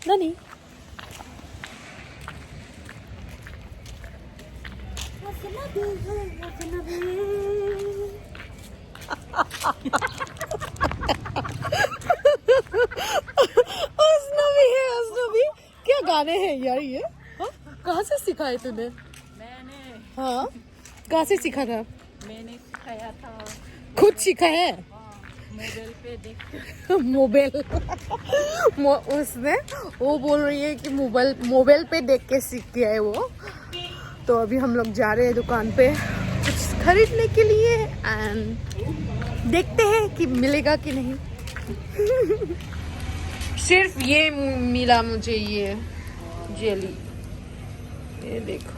Nani? Asnavi, क्या गाने हैं यार ये? हाँ? कहाँ से सीखा है तूने? मैंने हाँ? कहाँ से सीखा था? मैंने सिखाया था खुद सीखा है? मोबाइल पे देख मोबाइल उसने वो बोल रही है कि मोबाइल पे देख के सीख गया है वो. तो अभी हम लोग जा रहे हैं दुकान पे कुछ खरीदने के लिए एंड देखते हैं कि मिलेगा कि नहीं. सिर्फ ये मिला मुझे ये जेली. ये देखो.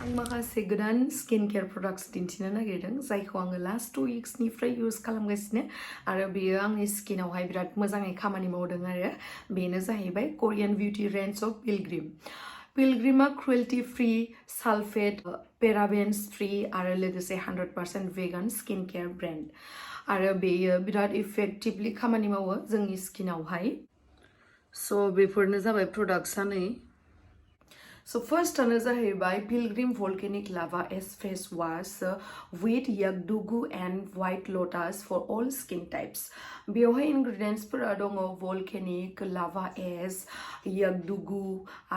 आं माखासे गोदान स्किन केयार प्रडाक्ट्स दिन्थिनो नागिरदों जायखौ आङो लास्ट 2 weeksनिफ्राय इउज खालामगासिनो आरो बेयो आंनि स्किनावहाय बिराद मोजाङै खामानि मावदों आरो बेनो जाहैबाय Korean beauty range of Pilgrim. पिलग्रिमा cruelty free, sulphate, parabens free आरो लोगोसे 100% भेगान स्किन केयार ब्रेन्ड आरो बेयो बिराद इफेक्टिभलि खामानि मावो जोंनि स्किनावहाय. स' बेफोरनो जाबाय प्रडाक्ट्सआ नै. So first आनो जाहैबाय Pilgrim Volcanic Lava S Face Wash with Yakdugu and White Lotus for all skin types. बेवहाय ingredients फोरा दङ volcanic, lava S, Yakdugu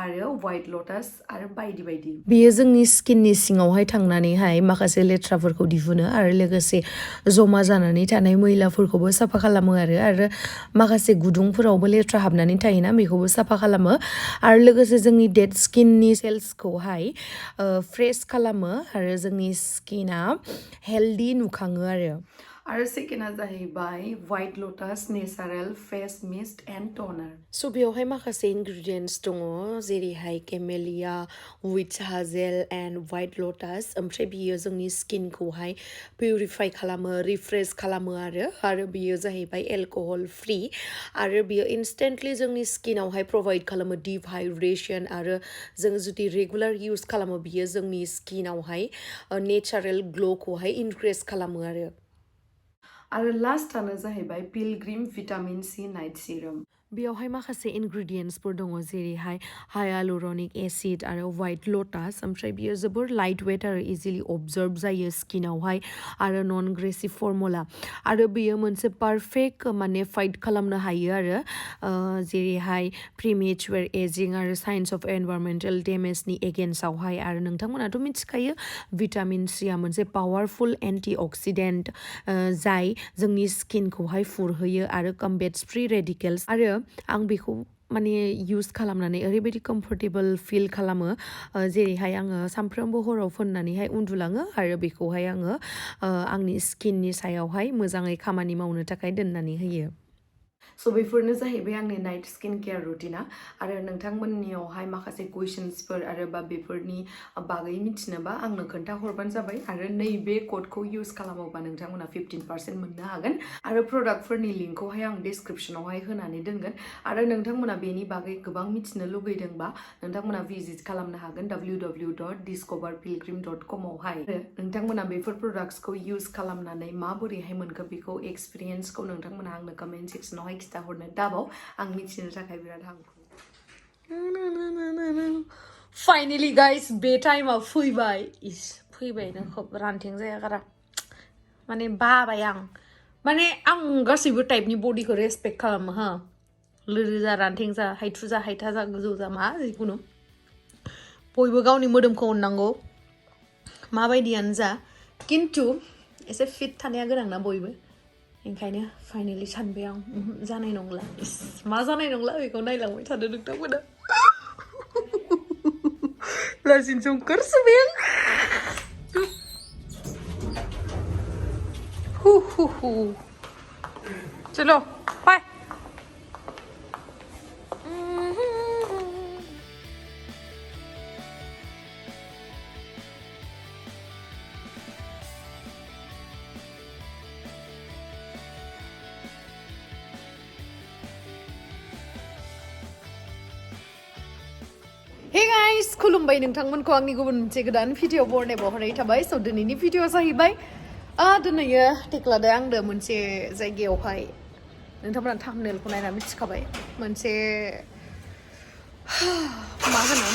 आरो White Lotus आरो बायदि बायदि. बेयो जोंनि स्किननि सिङावहाय थांनानैहाय माखासे लेथ्राफोरखौ दिहुनो आरो लोगोसे जमा जानानै थानाय मैलाफोरखौबो साफा खालामो आरो माखासे गुदुंफोरावबो लेथ्रा हाबनानै थायोना बेखौबो साफा खालामो आरो लोगोसे जोंनि डेड स्किन नि सेल्सखौहाय फ्रेश खालामो आरो जोंनि स्किना हेल्दी नुखाङो आरो सेकेन्डआ जाहैबाय white lotus natural face mist and toner. स' बेवहाय माखासे इनग्रिडियेन्ट्स दङ जेरैहाय केमेलिया, विच हाजेल एन्ड व्हाइट लटास. ओमफ्राय बियो जोंनि स्किनखौहाय पिउरिफाइ खालामो, रिफ्रेश खालामो आरो बियो जाहैबाय एलकहल फ्रि आरो बियो इनस्टेन्टलि जोंनि स्किनावहाय प्रोभाइड खालामो डिप हाइड्रेशन आरो जों जुदि रेगुलार इउज खालामो बियो जोंनि स्किनावहाय नेचारेल ग्ल'खौहाय इनक्रिज खालामो आरो लास्टआनो जाहैबाय Pilgrim vitamin C night serum. बेयावहाय माखासे इनग्रिडियेन्ट्सफोर दङ जेरैहाय हायालुरनिक एसिड आरो व्हाइट लटास. ओमफ्राय बियो जोबोर लाइट वेट आरो इजिलि अबजर्ब जायो स्किनावहाय आरो नन ग्रेसिभ फर्मुला आरो बेयो मोनसे पारफेक्ट माने फाइट खालामनो हायो आरो जेरैहाय प्रिमेचुर एजिं आरो साइन्स अफ एनभायरमेन्टेल डेमेजनि एगेन्स्टआवहाय. आरो नोंथांमोनाथ' मिथिखायो भिटामिन सिया मोनसे पावारफुल एन्टिअक्सिडेन्ट जाय जोंनि स्किनखौहाय फुरहोयो आरो कम्बेट्स फ्रि रेडिकेल्स. आरो आं बेखौ माने इउज खालामनानै ओरैबायदि कम्फर्टेबल फिल खालामो जेरैहाय आङो सानफ्रोमबो हराव फोननानैहाय उन्दुलाङो आरो बेखौहाय आङो आंनि स्किननि सायावहाय मोजाङै खामानि मावनो थाखाय दोननानै होयो. स' बेफोरनो जाहैबाय आंनि नाइट स्किन केयार रुटिना आरो नोंथांमोननियावहाय माखासे कुइसन्सफोर आरो बा बेफोरनि बागै मिथिनोबा आंनो खोन्थाहरबानो जाबाय आरो नैबे क'डखौ इउज खालामोबा नोंथांमोना 15% मोननो हागोन आरो प्रडाक्टफोरनि लिंकखौहाय आं डिसक्रिपसनावहाय होनानै दोनगोन आरो नोंथांमोना बेनि बागै गोबां मिथिनो लुगैदोंबा नोंथांमोना भिजिट खालामनो हागोन www.discoverpilgrim.com आवहाय. नोंथांमोना बेफोर प्रडाक्ट्सखौ इउज खालामनानै माबोरैहाय मोनखो बेखौ एक्सपिरियेन्सखौ नोंथांमोना आंनो कमेन्ट सेक्सनावहाय खिथाहरनो दाबाव. आं मिथिनो थाखाय बिराद हांखुर. फाइनेलि गाइस बे टाइमाव फैबाय. फैबायनो खोब रानथें जायागारा माने बाबाय आं गासैबो टाइपनि बडिखौ रेसपेक्ट खालामो हा. लोरो जा रानथें जा हाइथु जा हाइथा जा गोजौ जा मा जिखुनु बयबो गावनि मोदोमखौ अननांगौ माबायदियानो जा खिन्थु एसे फिट थानाया गोनांना बयबो. ओंखायनो फाइनेलि सानबाय आं जानाय नंला मा जानाय नंला बेखौ नायलांबाय थादो नोंथांमोना. लाजिन संकर सुबाय आं. चलो बाय. Hey guys, खुलुमबाय नोंथांमोनखौ आंनि गुबुन मोनसे गोदान भिडिअ बरनायाव हरनाय थाबाय. स' दिनैनि भिडिअ जाहैबाय दिनैयो टेक्लादो आंदो मोनसे जायगायावहाय नोंथांमोना थाम्बनेलखौ नायना मिथिखाबाय मोनसे मा होनो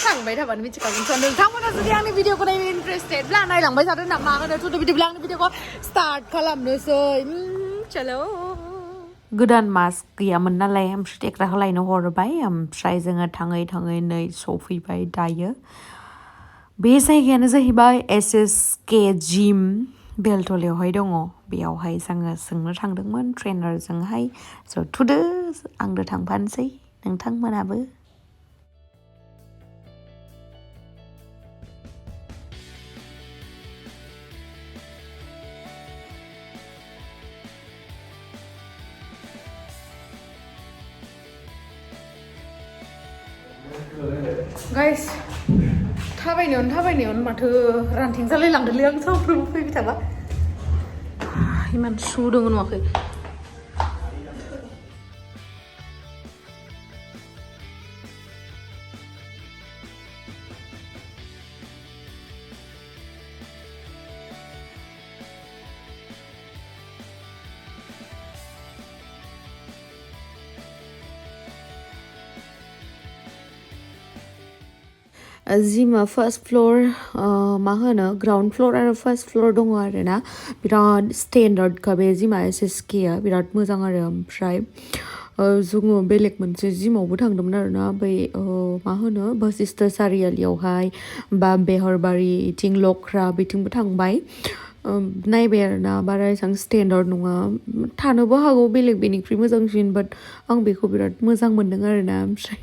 थांबाय थाबानो मिथिखागोन स' नोंथांमोना जुदि आंनि भिडिअखौ नायनो इन्टारेस्टेडब्ला नायलांबाय थादो ना मा होनो थ' बिदिब्ला आंनि भिडिअखौ स्टार्ट खालामनोसै चलो गोदान मास्क गैयामोन नालाय ओमफ्राय टेक्लाखौ लायनो हरबाय ओमफ्राय जोङो थाङै थाङै नै सफैबाय दायो बे जायगायानो जाहैबाय SSK जिम बेलतलायावहाय दङ बेयावहाय जोङो सोंनो थांदोंमोन ट्रेनारजोंहाय स' थुदो आंबो थांफानोसै नोंथांमोनाबो गाइस थाबायनायावनो माथो रानथें जालायलांदोंलै आं सानफ्रोमबो फैबाय थाबा इमान सु दङ नुवाखै जिमा फार्स्ट फ्लोर मा होनो ग्राउन्ड फ्लोर आरो फार्स्ट फ्लोर दङ आरो ना बिराद स्टेन्डार्डखा बे जिमा SSKआ बिराद मोजां आरो ओमफ्राय जोङो बेलेग मोनसे जिमावबो थांदोंमोन आरो ना बै मा होनो बशिष्ट सारियालियावहाय बा बेहरबारिथिं लख्रा बिथिंबो थांबाय नायबाय आरो ना बारा एसेबां स्टेन्डार्ड नङा थानोबो हागौ बेलेग बेनिख्रुइ मोजांसिन बाट आं बेखौ बिराद मोजां मोन्दों आरो ना ओमफ्राय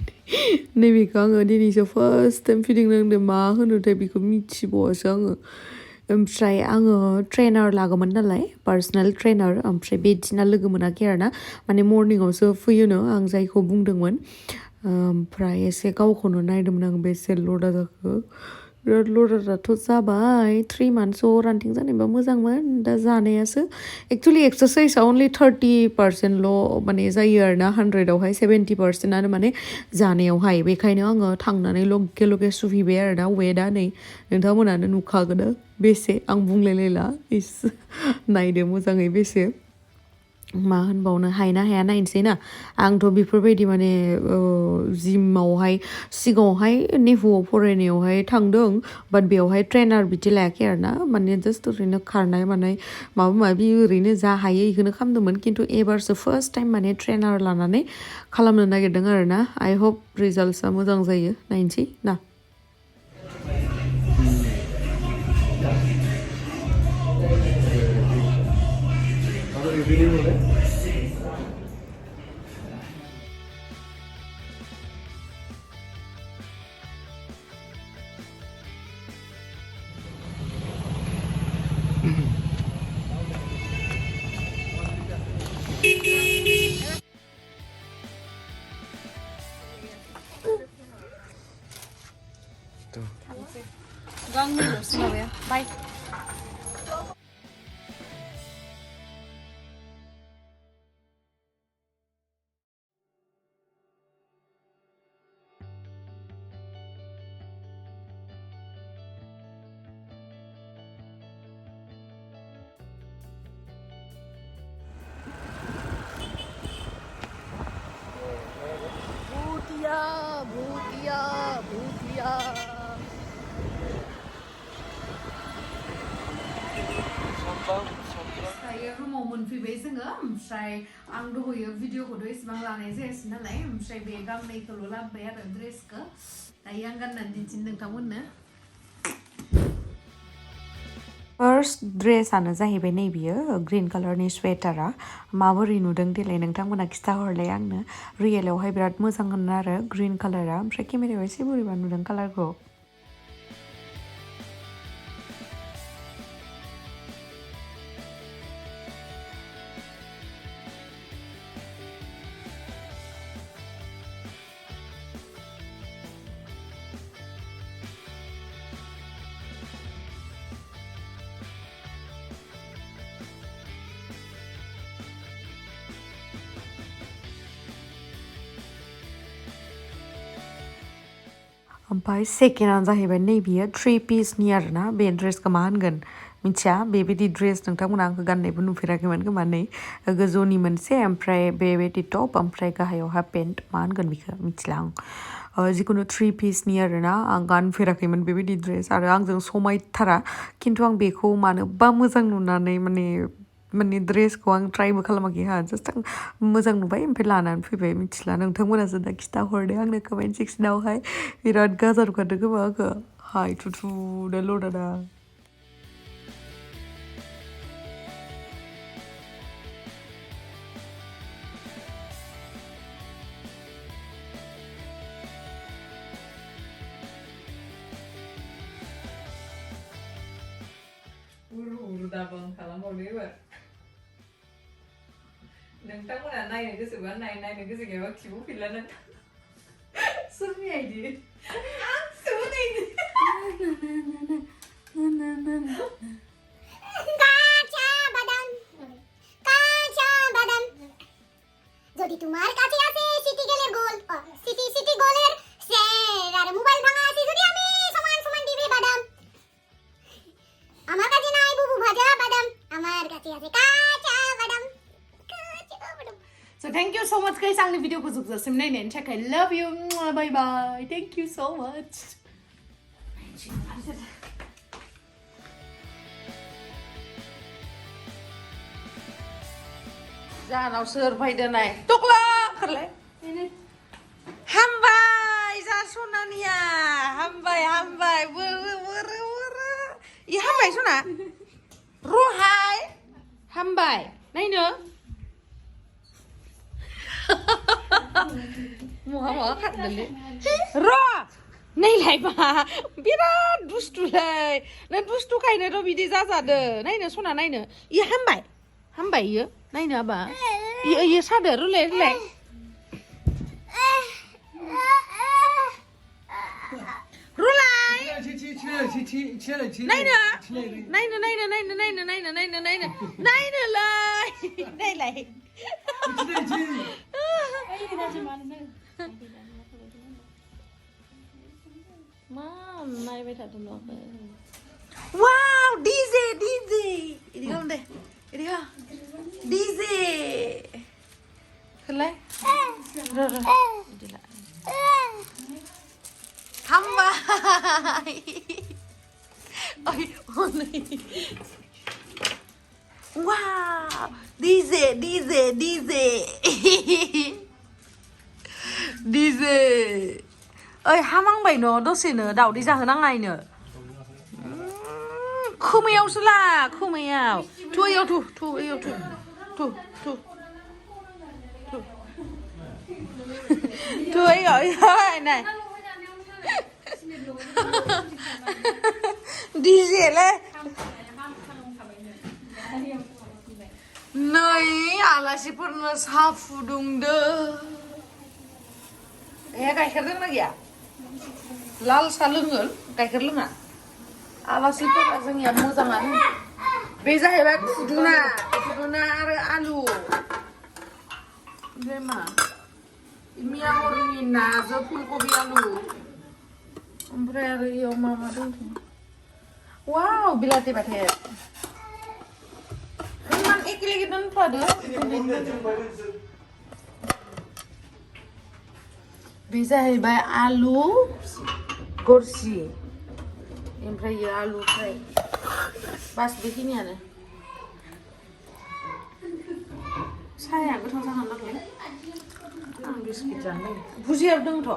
नैबेखौ आङो दिनैसो फार्स्ट टाइम फिदिंनांदों मा होनोथाय बेखौ मिथिबावासो आङो ओमफ्राय आङो ट्रेनार लागौमोन नालाय पार्सनेल ट्रेनार ओमफ्राय बे दिना लोगो मोनाखै आरो ना माने मर्निंआवसो फैयोनो आं जायखौ बुंदोंमोन ओमफ्राय एसे गावखौनो नायदोंमोन आं बेसे लदा जाखो बिराद लदाथ' जाबाय 3 monthsआव रानथें जानायबा मोजांमोन दा जानायासो एक्सुवेलि एक्सारसाइसआ अनलि 30%ल' माने जायो आरो ना 100आवहाय 70%आनो माने जानायावहाय बेखायनो आङो थांनानै लगे लगे सुहैबाय आरो ना वेटआ नै नोंथांमोनानो नुखागोन बेसे आं बुंलायलायला इस नायदो मोजाङै बेसे मा होनबावनो हायोना हाया नायनोसै ना आंथ' बेफोरबायदि माने जिमावहाय सिगाङावहाय नेहुआव फरायनायावहाय थांदों बाट बेवहाय ट्रेनार बिदि लायाखै आरो ना माने जास्ट ओरैनो खारनाय मानाय माबा माबि ओरैनो जा हायो बेखौनो खालामदोंमोन खिन्थु एबारसो फार्स्ट टाइम माने ट्रेनार लानानै खालामनो नागिरदों आरो ना आइ होप रिजाल्टआ मोजां जायो नायनोसै ना गांनैल'सो माबाया बाय भुतिया दायो रुमाव मोनफैबाय जोङो ओमफ्राय आं दहयो भिडिअखौथ' एसेबां लानाय जायासै नालाय ओमफ्राय बे गांनैखौल' लाबोबाय आरो ड्रेसखौ दायो आं गाननानै दिन्थिनो नोंथांमोननो फार्स्ट ड्रेसआनो जाहैबाय नैबियो ग्रिन कालारनि स्वेटारा माबोरै नुदों देलाय नोंथांमोना खिथाहरलाय आंनो रियेलावहाय बिराद मोजां होनो आरो ग्रिन कालारा ओमफ्राय केमेरायाव एसे बोरैबा नुदों कालारखौ ओमफ्राय सेकेन्डआनो जाहैबाय नैबियो 3 पिसनि आरोना बे ड्रेसखौ मा होनगोन मिथिया बेबायदि ड्रेस नोंथांमोना आंखौ गाननायबो नुफेराखैमोन खोमा नै गोजौनि मोनसे ओमफ्राय बेबायदि टप ओमफ्राय गाहायावहा पेन्ट मा होनगोन बेखौ मिथिला आं जिखुनु 3 पिसनि आरोना आं गानफेराखैमोन बेबायदि ड्रेस आरो आंजों समायथारा खिन्थु आं बेखौ मानोबा मोजां नुनानै माने ड्रेसखौ आं ट्राइबो खालामाखै हा जास्ट आं मोजां नुबाय ओमफ्राय लानानै फैबाय मिथिला नोंथांमोनासो दा खिथाहरदो आंनो कमेन्ट सेक्सनावहाय बिराद गाजारखादों खोमा आंखौ हाय थुथुनो लदाना Dabang खालामहरदो एबार नोंथांमोना नायनो गोसोबा नायनो गोसो गैयाबा खिबु फिनला नोंथां सोरनि आइदि आं सोबो नायनो যদি তোমার কাছে আছে সিটি গেলের গোল সিটি গোলের শেয়ার আর মোবাইল ভাঙা আছে যদি আমি সমান সমান দিবে বাদাম আমার কাছে নাই বুবু ভাজা বাদাম আমার কাছে আছে কাঁচা বাদাম So thank you so much guys आंनि भिडिअखौ जोबजासिम नायनायनि थाखाय love you bye bye thank you so much जानाव सोर फैदो नाय टक्ला ओंखारलाय हामबाय जा सनानिया हामबाय बोरो इ हामबाय सना रहाय हामबाय नायनो मुहा खादोलै र नायलाय मा बिराद दुस्थुलै नों दुस्थुखायनोथ' बिदि जाजादो नायनो सना नायनो इ हामबाय इयो नायनो आबा इयो सादो रुलाय रुलाय नायनोलाय मा नायबाय थादों वाव डीजे इदि खालाम दे इदि हा डीजे खोलाय र इदि ला हामबाय ओइ हनै वाव डीजे ओइ हामांबाय न दसेनो दावदै जाहोनाङा इनो खोमायावसो ला खोमायाव थु इयाव थु इयाव नाय डीजे ले नै आलासिफोरनो साहा फुदुंदो गाइखेर लोंना गैया लाल साहा लोङो गाइखेर लोङा आलासिफोरा जोंनिया मोजाङानो बे जाहैबाय फुदुना आरो आलु ओमफ्राय मा मियावरनि नाजों फुलकबि आलु ओमफ्राय आरो इयाव मा दं वाव बिलाथि बाथेर इमान एखे दोनफादो बे जाहैबाय आलु गरसि ओमफ्राय आलु फ्राय बास बेखिनियानो साहाया गोथाव जागोन नालाय आं बिस्किट जानो भुजिया दंथ'